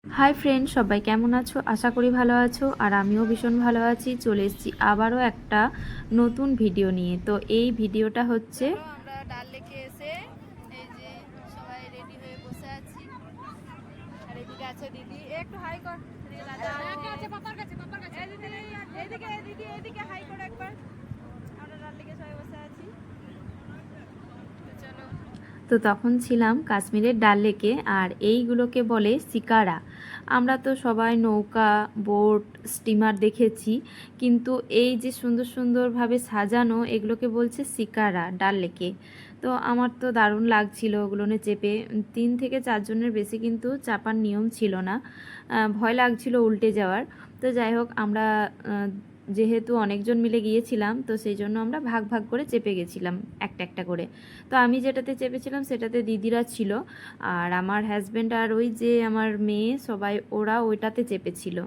Hi friend, সবাই কেমন আছো? আশা করি ভালো আছো। আর আমিও ভীষণ ভালো আছি। চলে এসেছি আবারও একটা নতুন ভিডিও নিয়ে। তো এই ভিডিওটা হচ্ছে আমরা ডাল লেকে এসে এই যে সবাই রেডি হয়ে বসে আছি। আর এদিকে আছে দিদি, একটু হাই কর। এদিকে দাদা আছে, পাপার কাছে এই দিদি, এদিকে হাই কর একবার। আমরা ডাল লেকে সবাই বসে আছি। তো চলো। তো তখন ছিলাম কাশ্মীরের ডাল লেকে, আর এইগুলোকে বলে শিকারা। আমরা তো সবাই নৌকা, বোট, স্টিমার দেখেছি, কিন্তু এই যে সুন্দর সুন্দরভাবে সাজানো এগুলোকে বলছে শিকারা ডাল লেকে। তো আমার তো দারুণ লাগছিল ওগুলো চেপে। 3 থেকে 4 জনের বেশি কিন্তু চাপার নিয়ম ছিল না, ভয় লাগছিল উল্টে যাওয়ার। তো যাই হোক, আমরা যেহেতু অনেকজন মিলে গিয়েছিলাম, তো সেই জন্য আমরা ভাগ ভাগ করে চেপে গেছিলাম একটা একটা করে। তো আমি যেটাতে চেপেছিলাম সেটাতে দিদিরা ছিল, আর আমার হাজব্যান্ড আর ওই যে আমার মেয়ে সবাই ওরা ওইটাতে চেপেছিল,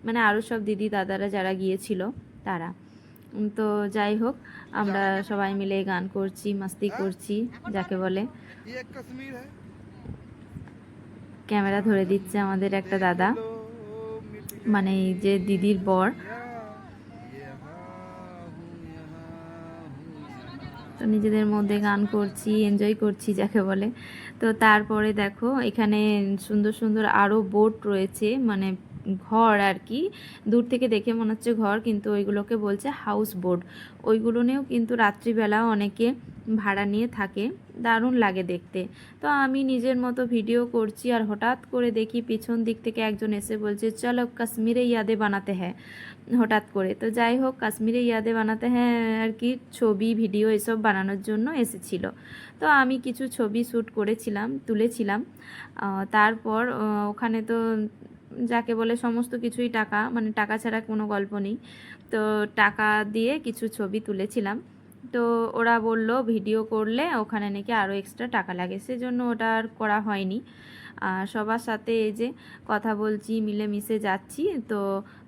মানে আরও সব দিদি দাদারা যারা গিয়েছিল তারা। তো যাই হোক, আমরা সবাই মিলে গান করছি, মাস্তি করছি যাকে বলে। ক্যামেরা ধরে দিচ্ছে আমাদের একটা দাদা, মানে এই যে দিদির বর। তো নিজেদের মধ্যে গান করছি, এনজয় করছি যাকে বলে। তো তারপরে দেখো এখানে সুন্দর সুন্দর আরও বোট রয়েছে, মানে ঘর আর কি। দূর থেকে দেখে মনে হচ্ছে ঘর, কিন্তু ওইগুলোকে বলছে হাউস বোট। ওইগুলো নিয়েও কিন্তু রাত্রিবেলা অনেকে ভাড়া নিয়ে থাকে, দারুণ লাগে দেখতে। তো আমি নিজের মতো ভিডিও করছি, আর হঠাৎ করে দেখি পিছন দিক থেকে একজন এসে বলছে চলো কাশ্মীরে ইয়াদে বানাতে হ্যাঁ। হঠাৎ করে তো যাই হোক, কাশ্মীরে ইয়াদে বানাতে হ্যাঁ আর কি, ছবি ভিডিও এসব বানানোর জন্য এসেছিল। তো আমি কিছু ছবি শ্যুট করেছিলাম, তুলেছিলাম। তারপর ওখানে তো যাকে বলে সমস্ত কিছুই টাকা, মানে টাকা ছাড়া কোনো গল্প নেই। তো টাকা দিয়ে কিছু ছবি তুলেছিলাম। তো ওরা বলল ভিডিও করলে ওখানে নাকি আরও এক্সট্রা টাকা লাগে, সেজন্য ওটা আর করা হয়নি। সবার সাথে এই যে কথা বলছি, মিলেমিশে যাচ্ছি। তো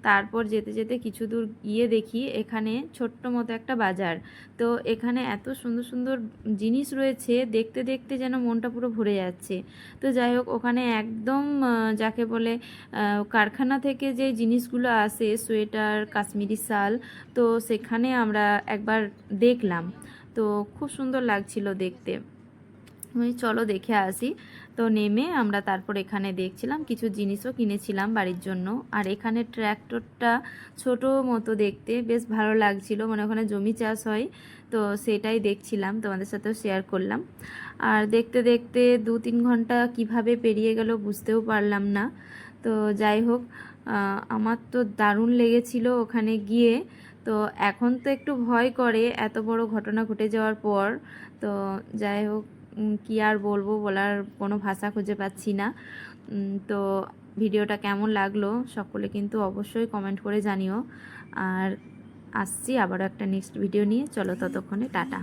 তারপর যেতে যেতে কিছু দূর গিয়ে দেখি এখানে ছোট্ট মতো একটা বাজার। তো এখানে এত সুন্দর সুন্দর জিনিস রয়েছে, দেখতে দেখতে যেন মনটা পুরো ভরে যাচ্ছে। তো যাই হোক, ওখানে একদম যাকে বলে কারখানা থেকে যে জিনিসগুলো আসে, সোয়েটার, কাশ্মীরি শাল, তো সেখানে আমরা একবার দেখলাম। তো খুব সুন্দর লাগছিল দেখতে। আমি চলো দেখে আসি। তো নেমে আমরা তারপর এখানে দেখছিলাম, কিছু জিনিসও কিনেছিলাম বাড়ির জন্য। আর এখানে ট্র্যাক্টরটা ছোট মতো দেখতে, বেশ ভালো লাগছিল, মানে ওখানে জমি চাষ হয়। তো সেটাই দেখছিলাম, তোমাদের সাথেও শেয়ার করলাম। আর দেখতে দেখতে 2-3 ঘন্টা কিভাবে পেরিয়ে গেল বুঝতেও পারলাম না। তো যাই হোক, আমার তো দারুণ লেগেছিল ওখানে গিয়ে। তো এখন তো একটু ভয় করে এত বড় ঘটনা ঘটে যাওয়ার পর। তো যাই হোক, কী আর বলবো, বলার কোনো ভাষা খুঁজে পাচ্ছি না। তো ভিডিওটা কেমন লাগলো সকলে কিন্তু অবশ্যই কমেন্ট করে জানিও। আর আসছি আবারও একটা নেক্সট ভিডিও নিয়ে। চলো ততক্ষণে টাটা।